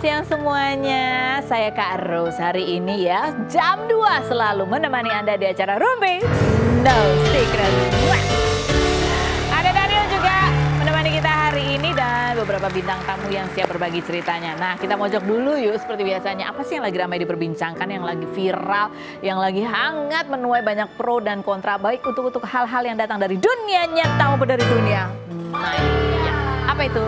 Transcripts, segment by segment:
siang semuanya, saya Kak Rose. Hari ini ya jam 2 selalu menemani Anda di acara Rumpi No Secret. Ada Daniel juga menemani kita hari ini dan beberapa bintang tamu yang siap berbagi ceritanya. Nah, kita mojok dulu yuk seperti biasanya. Apa sih yang lagi ramai diperbincangkan, yang lagi viral, yang lagi hangat menuai banyak pro dan kontra, baik untuk hal-hal yang datang dari dunia nyata maupun dari dunia maya. Apa itu?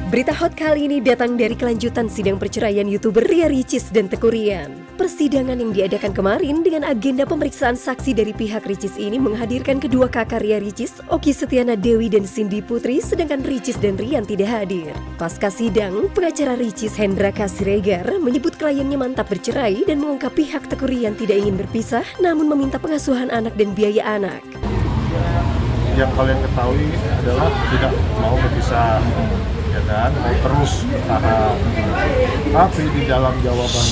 Berita hot kali ini datang dari kelanjutan sidang perceraian YouTuber Ria Ricis dan Teuku Ryan. Persidangan yang diadakan kemarin dengan agenda pemeriksaan saksi dari pihak Ricis ini menghadirkan kedua kakak Ria Ricis, Oki Setiana Dewi dan Cindy Putri, sedangkan Ricis dan Rian tidak hadir. Pasca sidang, pengacara Ricis Hendra Kasiregar menyebut kliennya mantap bercerai dan mengungkap pihak Teuku Ryan tidak ingin berpisah, namun meminta pengasuhan anak dan biaya anak. Yang kalian ketahui adalah tidak mau berpisah, ya kan, mau terus bertahan. Tapi di dalam jawaban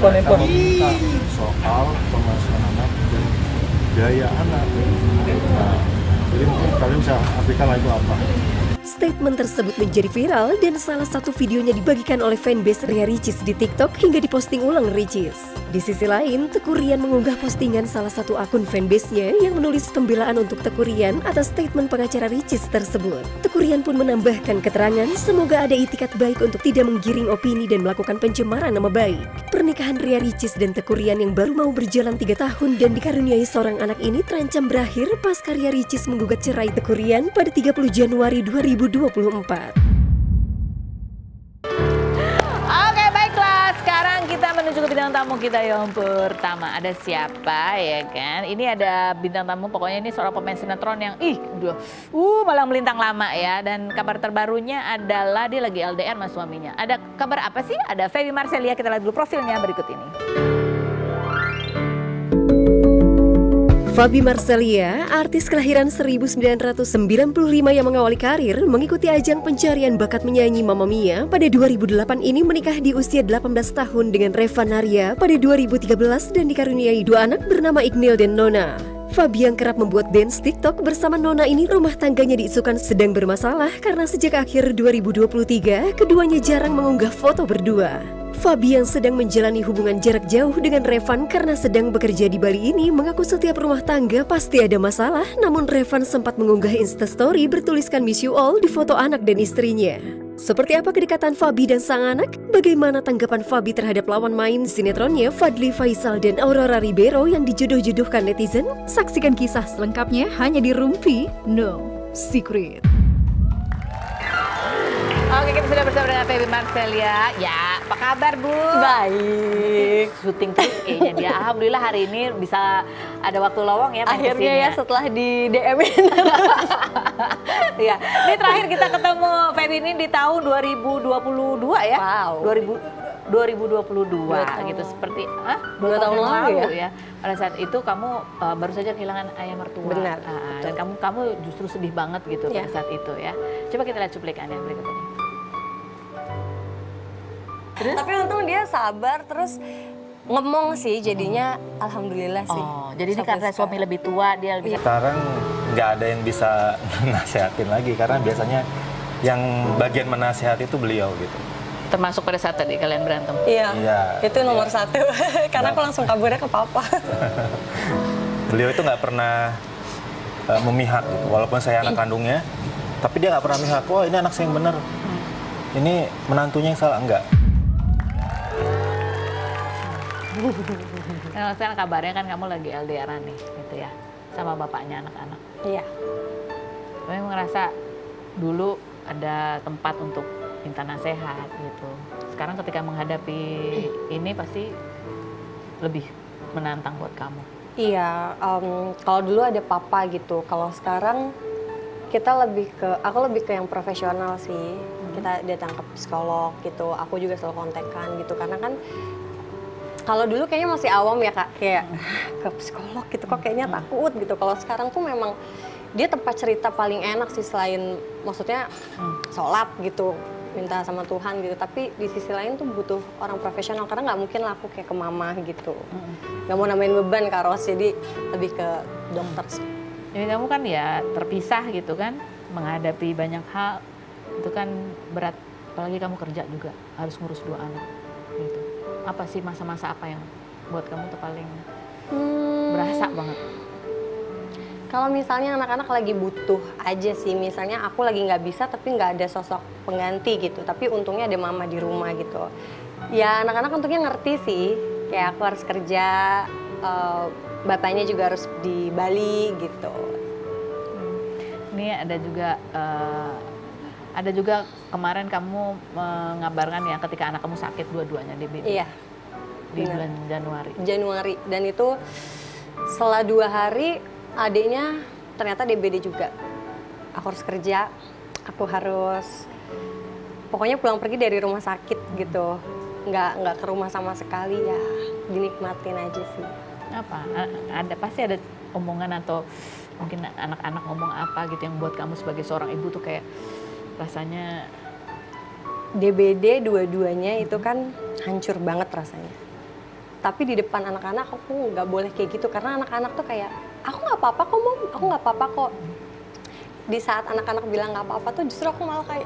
mereka meminta soal pengasuhan anak dan biaya anak. Nah, jadi mungkin kalian bisa artikan itu apa? Statement tersebut menjadi viral dan salah satu videonya dibagikan oleh fanbase Ria Ricis di TikTok hingga diposting ulang Ricis. Di sisi lain, Teuku Ryan mengunggah postingan salah satu akun fanbase-nya yang menulis pembelaan untuk Teuku Ryan atas statement pengacara Ricis tersebut. Teuku Ryan pun menambahkan keterangan semoga ada itikat baik untuk tidak menggiring opini dan melakukan pencemaran nama baik. Pernikahan Ria Ricis dan Teuku Ryan yang baru mau berjalan 3 tahun dan dikaruniai seorang anak ini terancam berakhir pasca Ria Ricis menggugat cerai Teuku Ryan pada 30 Januari 2024. Oke, baiklah. Sekarang kita menuju ke bintang tamu kita yang pertama. Ada siapa ya kan? Ini ada bintang tamu, pokoknya ini seorang pemain sinetron yang malah melintang lama ya. Dan kabar terbarunya adalah dia lagi LDR sama suaminya. Ada kabar apa sih? Ada Feby Marcelia, kita lihat dulu profilnya berikut ini. Feby Marcelia, artis kelahiran 1995 yang mengawali karir mengikuti ajang pencarian bakat menyanyi Mamma Mia pada 2008 ini menikah di usia 18 tahun dengan Reva Naria pada 2013 dan dikaruniai 2 anak bernama Ignil dan Nona. Feby yang kerap membuat dance TikTok bersama Nona ini rumah tangganya diisukan sedang bermasalah karena sejak akhir 2023 keduanya jarang mengunggah foto berdua. Feby yang sedang menjalani hubungan jarak jauh dengan Revan karena sedang bekerja di Bali ini mengaku setiap rumah tangga pasti ada masalah, namun Revan sempat mengunggah instastory bertuliskan miss you all di foto anak dan istrinya. Seperti apa kedekatan Feby dan sang anak? Bagaimana tanggapan Feby terhadap lawan main sinetronnya Fadly Faisal dan Aurora Ribeiro yang dijodoh-jodohkan netizen? Saksikan kisah selengkapnya hanya di Rumpi No Secret. Oke, kita sudah bersama dengan Feby Marcelia. Ya, apa kabar Bu? Baik. Syuting terus kayaknya dia. Alhamdulillah hari ini bisa ada waktu lowong ya. Akhirnya ya setelah di DM-in. Ya, ini terakhir kita ketemu Feby ini di tahun 2022 ya. Wow. 2022 gitu seperti 2 tahun lalu ya. Pada saat itu kamu baru saja kehilangan ayah mertua. Benar. Dan kamu justru sedih banget gitu pada saat itu ya. Coba kita lihat cuplikannya berikut ini. Terus? Tapi untung dia sabar terus ngomong sih jadinya alhamdulillah sih. Oh, jadi ini karena suami lebih tua dia lebih. Sekarang nggak ada yang bisa nasehatin lagi karena biasanya yang bagian menasehati itu beliau gitu. Termasuk pada saat tadi kalian berantem. Iya. Itu nomor iya. 1 karena aku langsung kaburnya ke papa. Beliau itu nggak pernah memihak gitu, walaupun saya anak kandungnya, tapi dia nggak pernah memihak. Wah ini anak saya yang benar, ini menantunya yang salah, enggak. Nah, sekarang kabarnya kan kamu lagi LDR-an nih, gitu ya, sama bapaknya anak-anak. Iya. Kamu ngerasa dulu ada tempat untuk minta nasihat gitu. Sekarang ketika menghadapi ini pasti lebih menantang buat kamu. Iya, kalau dulu ada papa gitu. Kalau sekarang aku lebih ke yang profesional sih. Kita datang ke psikolog gitu. Aku juga selalu kontekan gitu karena kan kalau dulu kayaknya masih awam ya Kak, kayak ke psikolog gitu kok kayaknya takut gitu. Kalau sekarang tuh memang dia tempat cerita paling enak sih selain maksudnya sholat gitu, minta sama Tuhan gitu. Tapi di sisi lain tuh butuh orang profesional karena nggak mungkin lah aku kayak ke mama gitu. Nggak mau namain beban Kak Ros, jadi lebih ke dokter sih. Jadi kamu kan ya terpisah gitu kan menghadapi banyak hal itu kan berat, apalagi kamu kerja juga harus ngurus 2 anak gitu. Apa sih masa-masa apa yang buat kamu tuh paling berasa banget? Kalau misalnya anak-anak lagi butuh aja sih, misalnya aku lagi nggak bisa tapi nggak ada sosok pengganti gitu, tapi untungnya ada mama di rumah gitu. Ya anak-anak untungnya ngerti sih, kayak aku harus kerja, bapaknya juga harus di Bali gitu. Ini ada juga kemarin kamu mengabarkan ya ketika anak kamu sakit dua-duanya DBD. Iya. Di Benar. bulan Januari, dan itu setelah 2 hari adiknya ternyata DBD juga. Aku harus kerja, aku harus pokoknya pulang pergi dari rumah sakit gitu, nggak ke rumah sama sekali, ya dinikmatin aja sih. Apa? Pasti ada omongan atau mungkin anak-anak ngomong apa gitu yang buat kamu sebagai seorang ibu tuh kayak rasanya DBD dua-duanya itu kan hancur banget rasanya. Tapi di depan anak-anak aku nggak boleh kayak gitu, karena anak-anak tuh kayak, aku nggak apa-apa kok Mom, aku nggak apa-apa kok. Di saat anak-anak bilang nggak apa-apa tuh justru aku malah kayak,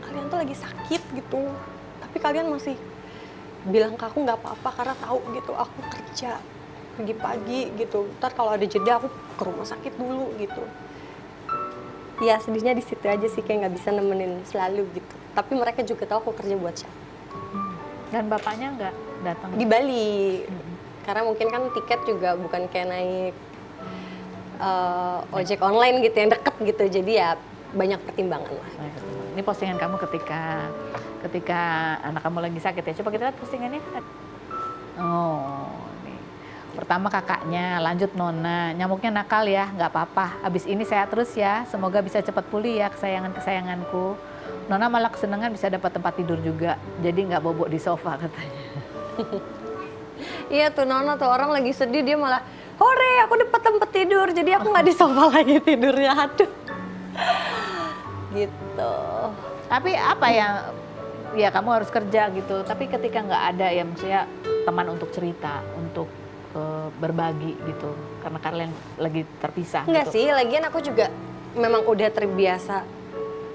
kalian tuh lagi sakit gitu, tapi kalian masih bilang ke aku nggak apa-apa karena tahu gitu aku kerja pagi-pagi gitu. Ntar kalau ada jeda aku ke rumah sakit dulu gitu. Ya sedihnya di situ aja sih, kayak nggak bisa nemenin selalu gitu. Tapi mereka juga tahu aku kerja buat siapa. dan bapaknya nggak datang Di Bali, karena mungkin kan tiket juga bukan kayak naik ojek online gitu yang deket gitu. Jadi ya banyak pertimbangan lah. Ini postingan kamu ketika anak kamu lagi sakit ya. Coba kita lihat postingannya. Oh, nih. Pertama kakaknya, lanjut Nona. Nyamuknya nakal ya, nggak apa-apa. Habis ini sehat terus ya. Semoga bisa cepat pulih ya kesayangan-kesayanganku. Nona malah kesenangan bisa dapat tempat tidur juga. Jadi nggak bobok di sofa katanya. Iya tuh Nona tuh, orang lagi sedih dia malah, hore aku dapat tempat tidur. Jadi aku nggak di sofa lagi tidurnya, aduh. Gitu. Tapi apa ya kamu harus kerja gitu. Tapi ketika nggak ada ya maksudnya teman untuk cerita, untuk berbagi gitu. Karena kalian lagi terpisah. Enggak gitu. sih, lagian aku juga memang udah terbiasa.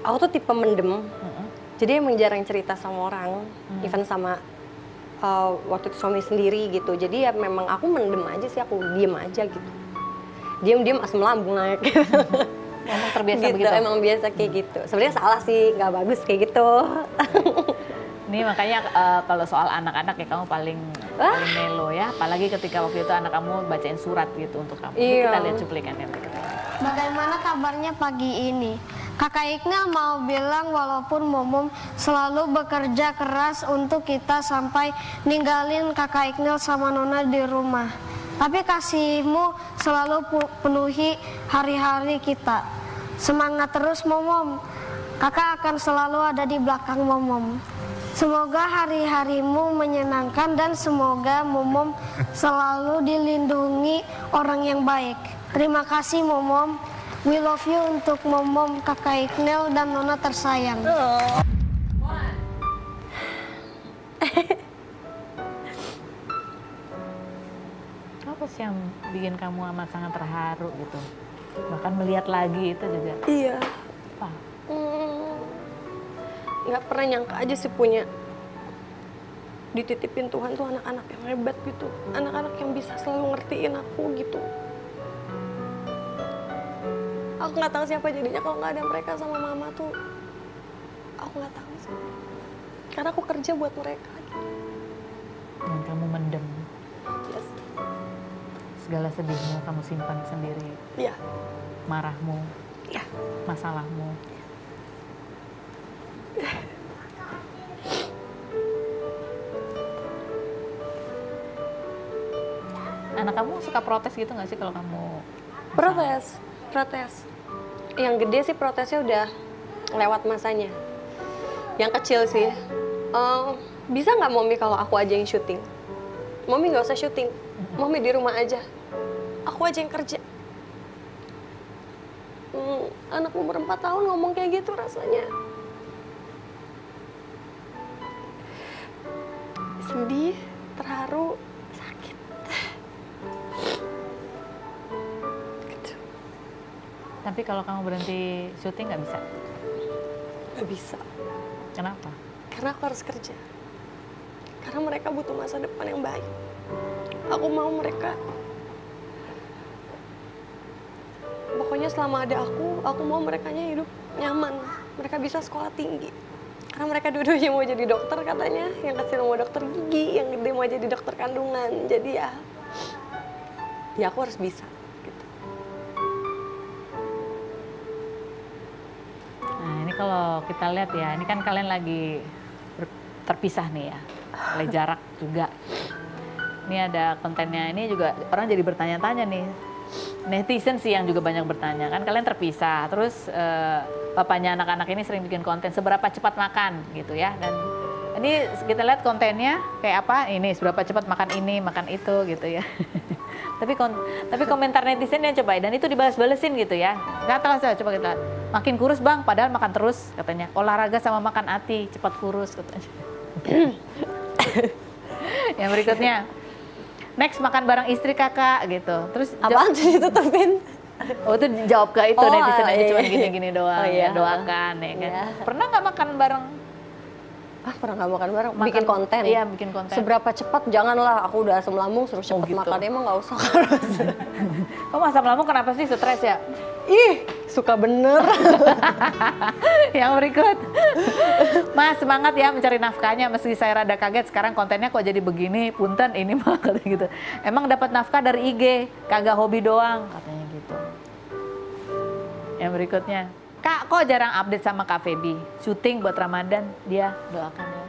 Aku tuh tipe mendem. Jadi emang jarang cerita sama orang, even sama waktu itu suami sendiri gitu. Jadi ya memang aku mendem aja sih, aku diem aja gitu. Diem-diem asam lambung naik. Emang terbiasa gitu, begitu? emang biasa kayak gitu. Sebenarnya salah sih, nggak bagus kayak gitu. Ini makanya kalau soal anak-anak ya kamu paling melo ya. Apalagi ketika waktu itu anak kamu bacain surat gitu untuk kamu. Ini Iya. kita lihat cuplikannya. Bagaimana kabarnya pagi ini? Kakak Iqnal mau bilang walaupun Momom selalu bekerja keras untuk kita sampai ninggalin Kakak Iqnal sama Nona di rumah. Tapi kasihmu selalu penuhi hari-hari kita. Semangat terus Momom. Kakak akan selalu ada di belakang Momom. Semoga hari-harimu menyenangkan dan semoga Momom selalu dilindungi orang yang baik. Terima kasih Momom. We love you untuk Momom, Kakak Iqnal dan Nona tersayang. Apa sih yang bikin kamu amat sangat terharu gitu? Bahkan melihat lagi itu juga. Iya. Apa? Nggak pernah nyangka aja sih punya dititipin Tuhan tuh anak-anak yang hebat gitu, anak-anak yang bisa selalu ngertiin aku gitu. Aku nggak tahu siapa jadinya kalau nggak ada mereka sama mama tuh. Aku nggak tahu sih. Karena aku kerja buat mereka. Gitu. Dan kamu mendem Yes. segala sedihmu, kamu simpan sendiri. Iya. Marahmu, Iya. masalahmu. Anak kamu suka protes gitu nggak sih kalau kamu Protes. Yang gede sih protesnya udah lewat masanya. Yang kecil sih, bisa nggak Mommy kalau aku aja yang syuting? Mommy nggak usah syuting, Mommy di rumah aja. Aku aja yang kerja. Anak umur 4 tahun ngomong kayak gitu rasanya. Sedih, terharu, sakit. Gitu. Tapi kalau kamu berhenti syuting nggak bisa? Nggak bisa. Kenapa? Karena aku harus kerja. Karena mereka butuh masa depan yang baik. Aku mau mereka, pokoknya selama ada aku mau merekanya hidup nyaman. Mereka bisa sekolah tinggi. Karena mereka dua-duanya mau jadi dokter katanya. Yang kecil mau dokter gigi, yang gede mau jadi dokter kandungan. Jadi ya aku harus bisa. Gitu. Nah ini kalau kita lihat ya, ini kan kalian lagi terpisah nih ya, oleh jarak juga. Ini ada kontennya, ini juga orang jadi bertanya-tanya nih. Netizen sih yang juga banyak bertanya, kan kalian terpisah, terus bapaknya anak-anak ini sering bikin konten seberapa cepat makan gitu ya. Dan ini kita lihat kontennya kayak apa, ini seberapa cepat makan ini, makan itu gitu ya. tapi komentar netizen yang coba, dan itu dibalas-balesin gitu ya. Gak tahu saya, coba kita lihat. Makin kurus bang, padahal makan terus katanya. Olahraga sama makan hati, cepat kurus katanya. Yang berikutnya, next makan bareng istri kakak gitu. Terus Apaan tuh ditutupin? oh itu jawab ke itu netizen aja iya, cuma iya. gini-gini doang, Oh, iya. ya doakan ya kan. Iya. Pernah nggak makan bareng? Pernah nggak makan bareng? Bikin konten? Iya bikin konten. Seberapa cepat? Janganlah, aku udah asam lambung suruh cepet gitu. makan. Emang nggak usah harus. Kamu asam lambung kenapa sih, stres ya? Ih, suka bener. Yang berikut, Mas semangat ya mencari nafkahnya, meski saya rada kaget sekarang kontennya kok jadi begini, punten ini mah katanya gitu. Emang dapat nafkah dari IG, kagak hobi doang katanya gitu. Yang berikutnya, Kak kok jarang update sama Kak Feby, syuting buat Ramadan, dia doakan ya.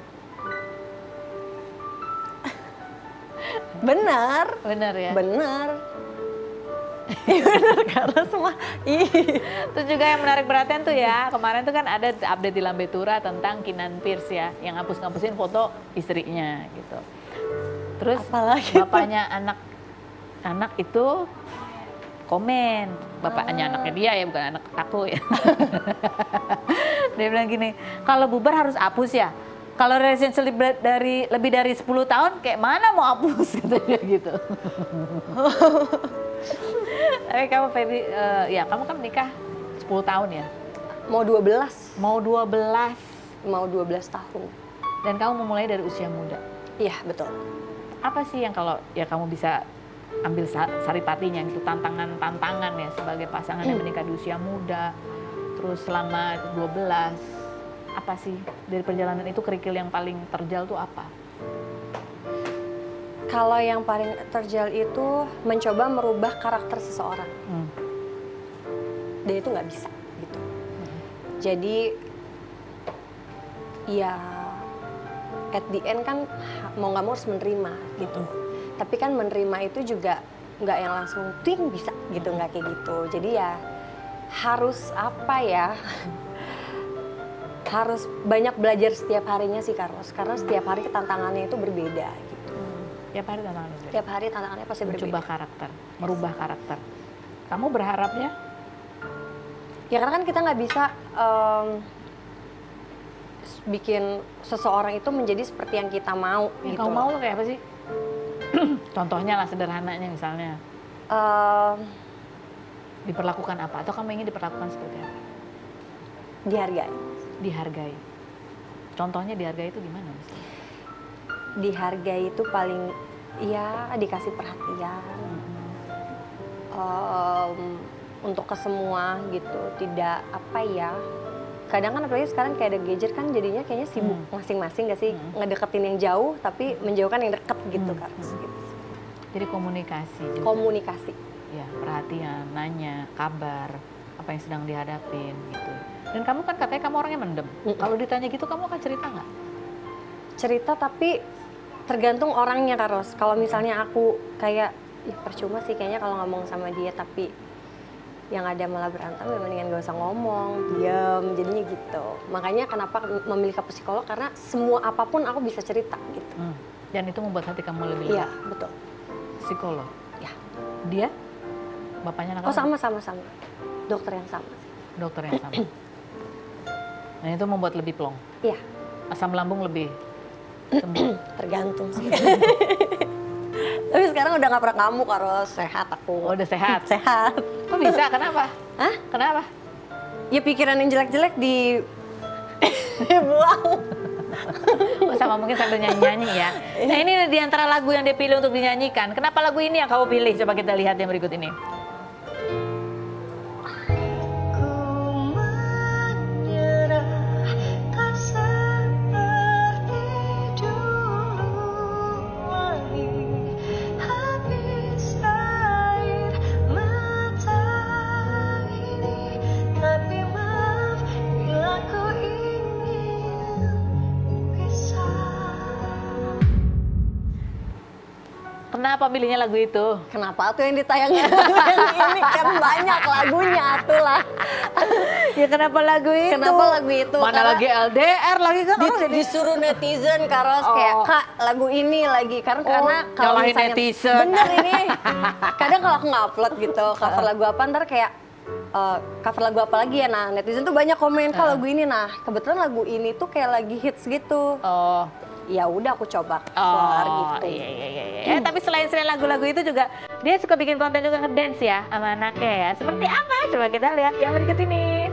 Bener. Bener ya? Bener. Iya bener, karena semua Terus juga yang menarik perhatian tuh ya, kemarin tuh kan ada update di Lambe Tura tentang Kinan Pierce ya, yang ngapus-ngapusin foto istrinya gitu. Terus Apalagi bapaknya anak itu komen, bapaknya anaknya dia ya, bukan anak aku ya. Dia bilang gini, kalau bubar harus hapus ya. Kalau relationship lebih dari 10 tahun, kayak mana mau hapus katanya gitu. Tapi kamu Feby, ya kamu kan menikah 10 tahun ya? mau 12. Mau 12. Mau 12 tahun. Dan kamu memulai dari usia muda. Iya, betul. Apa sih yang kalau ya kamu bisa ambil saripatinya gitu, tantangan ya sebagai pasangan yang menikah di usia muda, terus selama 12, apa sih dari perjalanan itu kerikil yang paling terjal tuh apa? Kalau yang paling terjal itu mencoba merubah karakter seseorang. Dan itu nggak bisa gitu. Jadi ya at the end kan mau nggak mau harus menerima gitu. Tapi kan menerima itu juga nggak yang langsung ting bisa gitu, nggak kayak gitu. Jadi ya harus apa ya, harus banyak belajar setiap harinya sih Carlos. Karena setiap hari tantangannya itu berbeda gitu. Tiap hari tantangannya berbeda. Tiap hari tantangannya pasti berbeda. Mencoba karakter, merubah karakter. Kamu berharapnya? Ya karena kan kita nggak bisa bikin seseorang itu menjadi seperti yang kita mau. Yang gitu. kamu mau tuh kayak apa sih? Contohnya lah sederhananya misalnya. Diperlakukan apa? Atau kamu ingin diperlakukan seperti apa? Dihargai. Dihargai. Contohnya dihargai itu gimana misalnya? Dihargai itu paling ya dikasih perhatian. Untuk ke semua gitu, tidak apa ya. Kadang kan apalagi sekarang kayak ada gadget kan jadinya kayaknya sibuk masing-masing gak sih? Ngedeketin yang jauh tapi menjauhkan yang deket gitu kan. Gitu. Jadi komunikasi. Juga. Komunikasi. Ya, perhatian, nanya, kabar, apa yang sedang dihadapin gitu. Dan kamu kan katanya kamu orangnya mendem. Kalau ditanya gitu kamu akan cerita nggak? Cerita tapi tergantung orangnya Carlos. Kalau misalnya aku kayak, ih percuma sih kayaknya kalau ngomong sama dia tapi yang ada malah berantem ya mendingan gak usah ngomong, diam, jadinya gitu. Makanya kenapa memilih ke psikolog, karena semua apapun aku bisa cerita gitu. Dan itu membuat hati kamu lebih Iya, lega. betul. Psikolog? Ya. Dia? Bapaknya anak Oh sama. Dokter yang sama sih. Dokter yang sama. Nah itu membuat lebih plong? Iya. Asam lambung lebih sembuh? Tergantung sih. Tapi sekarang udah nggak pernah ngamuk, harus sehat aku. Oh, udah sehat? Sehat. Kok bisa? Kenapa? Hah? Kenapa? Ya pikiran yang jelek-jelek dibuang. Oh, sama mungkin sambil nyanyi-nyanyi ya. Nah ini di antara lagu yang dia pilih untuk dinyanyikan. Kenapa lagu ini yang kamu pilih? Coba kita lihat yang berikut ini. Kenapa pilihnya lagu itu? Kenapa tuh yang ditayangin yang ini kan banyak lagunya tuh lah. Ya kenapa lagu itu? Kenapa lagu itu? Mana Karena lagi LDR lagi kan orang jadi disuruh netizen Karos kayak Kak lagu ini lagi karena kalau nyalahin misalnya netizen. bener ini kadang kalau aku ngupload gitu cover lagu apa ntar kayak cover lagu apa lagi ya, nah netizen tuh banyak komen Kak lagu ini, nah kebetulan lagu ini tuh kayak lagi hits gitu. Oh. Ya udah aku coba cover gitu. Iya. Tapi selain lagu-lagu itu juga dia suka bikin konten juga ngedance ya sama anaknya ya. Seperti apa? Coba kita lihat yang berikut ini.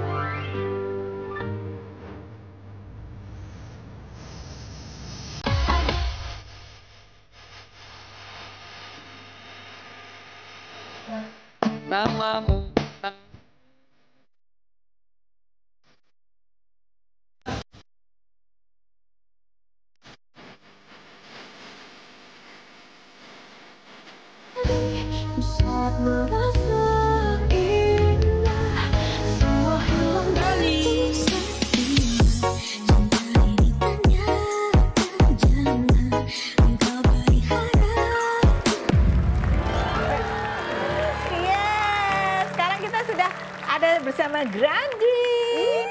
Bersama Grandin.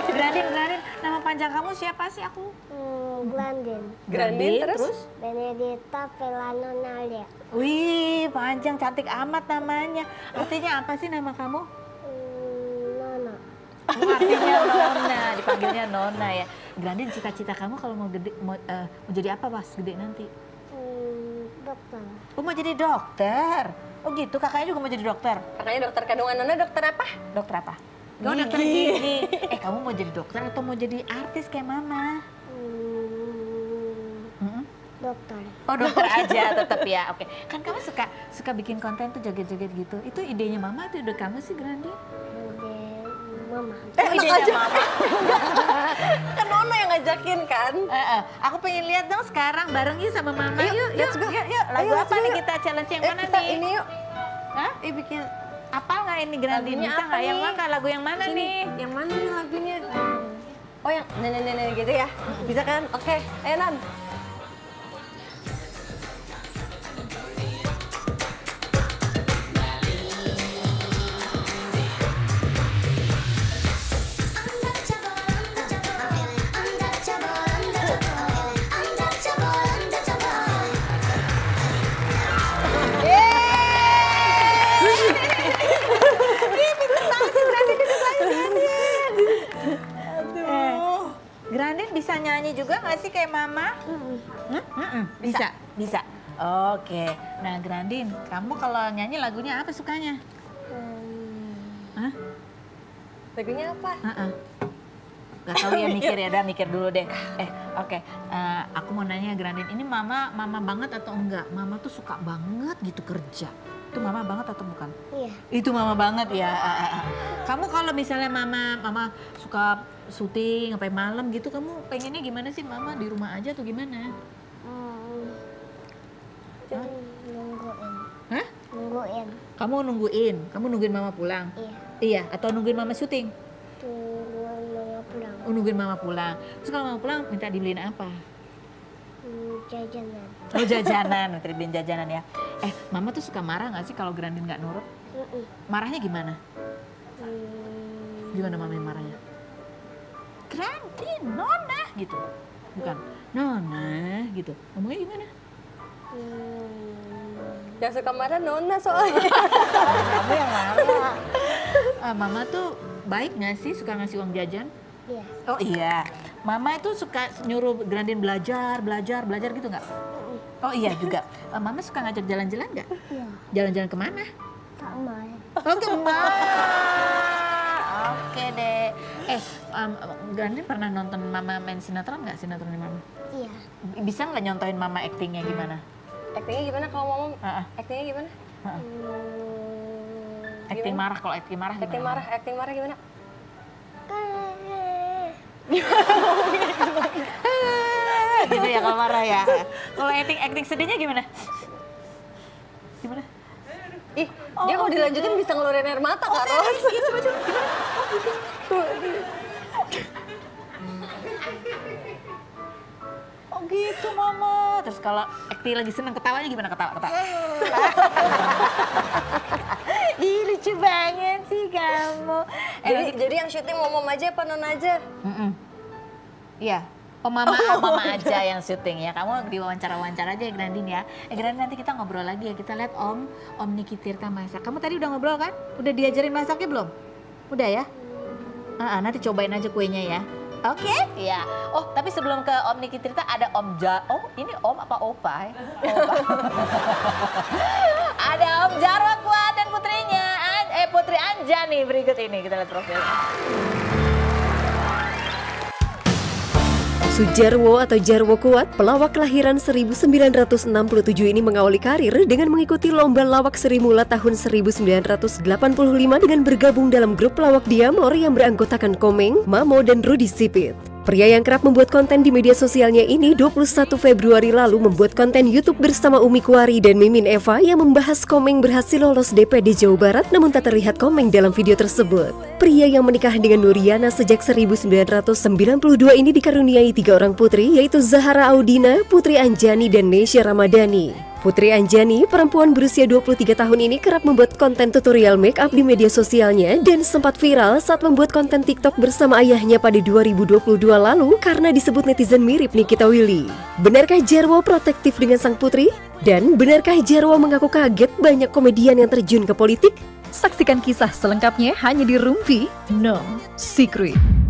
Grandin, nama panjang kamu siapa sih aku? Grandin. Terus? Benedetta Velano Nalia. Wih, panjang, cantik amat namanya. Artinya apa sih nama kamu? Nona. Oh, artinya Nona, dipanggilnya Nona ya. Grandin, cita-cita kamu kalau mau gede, mau jadi apa pas gede nanti? Dokter. Oh, mau jadi dokter? Oh gitu, kakaknya juga mau jadi dokter? Kakaknya dokter kandungan, Nona dokter apa? Dokter apa? Oh, dokter gigi. Kamu mau jadi dokter atau mau jadi artis kayak mama? Dokter. Oh, dokter aja tetap ya. Oke. Kan kamu suka bikin konten tuh joget-joget gitu. Itu idenya mama atau ide kamu sih, Grandi? Ide mama. Idenya mama. Kan Nona yang ngajakin kan? Aku pengen lihat dong sekarang bareng yuk sama mama. Yuk. Lagu Ayo, apa let's nih go. kita challenge yang mana Kita nih? ini yuk. Hah? Bikin Apal nggak ini Grandi? Lagunya Bisa apa nggak yang nih? mana? Lagu yang mana sini. nih? Yang mana nih lagunya? Oh yang nenek-nenek gitu ya? Bisa kan? Oke, ayo Nan. Grandin bisa nyanyi juga nggak sih kayak mama? Bisa. Oke. Nah Grandin, kamu kalau nyanyi lagunya apa sukanya? Hah? Lagunya apa? Gak tahu ya, mikir dulu deh. Oke. Aku mau nanya Grandin, ini mama banget atau enggak? Mama tuh suka banget gitu kerja. Itu mama banget atau bukan? Iya. Itu mama banget ya. Kamu kalau misalnya mama suka syuting sampai malam gitu, kamu pengennya gimana sih mama di rumah aja atau gimana? Nungguin. Hah? Nungguin. Kamu nungguin mama pulang? Iya. Iya, atau nungguin mama syuting? Tungguin mama pulang. Oh, nungguin mama pulang. Terus kalau mama pulang minta dibeliin apa? Jajanan. Oh, jajanan, minta dibeliin jajanan ya. Mama tuh suka marah nggak sih kalau Grandin nggak nurut? Marahnya gimana? Gimana mama yang marahnya? Grandin, Nona gitu. Bukan, Nona gitu. Ngomongnya gimana? Yang suka marah Nona soalnya. Kamu yang marah. Mama tuh baik nggak sih, suka ngasih uang jajan? Iya. Oh iya. Mama itu suka nyuruh Grandin belajar gitu nggak? Oh iya juga. Mama suka ngajak jalan-jalan nggak? Iya. Jalan-jalan kemana? Kamar. Oh kemana? Oke deh. Grandin pernah nonton Mama main sinetron nggak? Sinetron Mama? Iya. Bisa nggak nyontoin Mama aktingnya gimana? Aktingnya gimana kalau Mama? Aktingnya gimana? Akting marah, kalau akting marah gimana? Akting marah gimana? Gitu ya kalau marah ya. Kalau acting sedihnya gimana? Gimana? Ih, dia kalau dilanjutin bisa ngeluarin air mata, Kak Ros. Oh gitu Mama. Terus kalau acting lagi seneng ketawanya gimana? Ketawa. Ih lucu banget sih kamu. Jadi yang syuting Mom aja apa Non aja? Iya. Oh mama aja yang syuting ya. Kamu diwawancara-wawancara aja ya Grandin ya. Grandin nanti kita ngobrol lagi ya. Kita lihat Om Niki Tirta masak. Kamu tadi udah ngobrol kan? Udah diajarin masaknya belum? Udah ya? Nanti cobain aja kuenya ya. Oke? Iya. Oh tapi sebelum ke Om Niki Tirta ada Oh ini Om apa Opa? Opa. Ada Om Jarwo Kuat dan putrinya. Putri Anjani berikut ini. Kita lihat profilnya. Sujarwo atau Jarwo Kuat, pelawak kelahiran 1967 ini mengawali karir dengan mengikuti lomba lawak Sri Mula tahun 1985 dengan bergabung dalam grup pelawak Diamor yang beranggotakan Komeng, Mamo, dan Rudy Sipit. Pria yang kerap membuat konten di media sosialnya ini 21 Februari lalu membuat konten YouTube bersama Umi Kuari dan Mimin Eva yang membahas Komeng berhasil lolos DPD Jawa Barat namun tak terlihat Komeng dalam video tersebut. Pria yang menikah dengan Nuriana sejak 1992 ini dikaruniai 3 orang putri yaitu Zahara Audina, Putri Anjani, dan Nesya Ramadhani. Putri Anjani, perempuan berusia 23 tahun ini kerap membuat konten tutorial make up di media sosialnya dan sempat viral saat membuat konten TikTok bersama ayahnya pada 2022 lalu karena disebut netizen mirip Nikita Willy. Benarkah Jarwo protektif dengan sang putri? Dan benarkah Jarwo mengaku kaget banyak komedian yang terjun ke politik? Saksikan kisah selengkapnya hanya di Rumpi No Secret.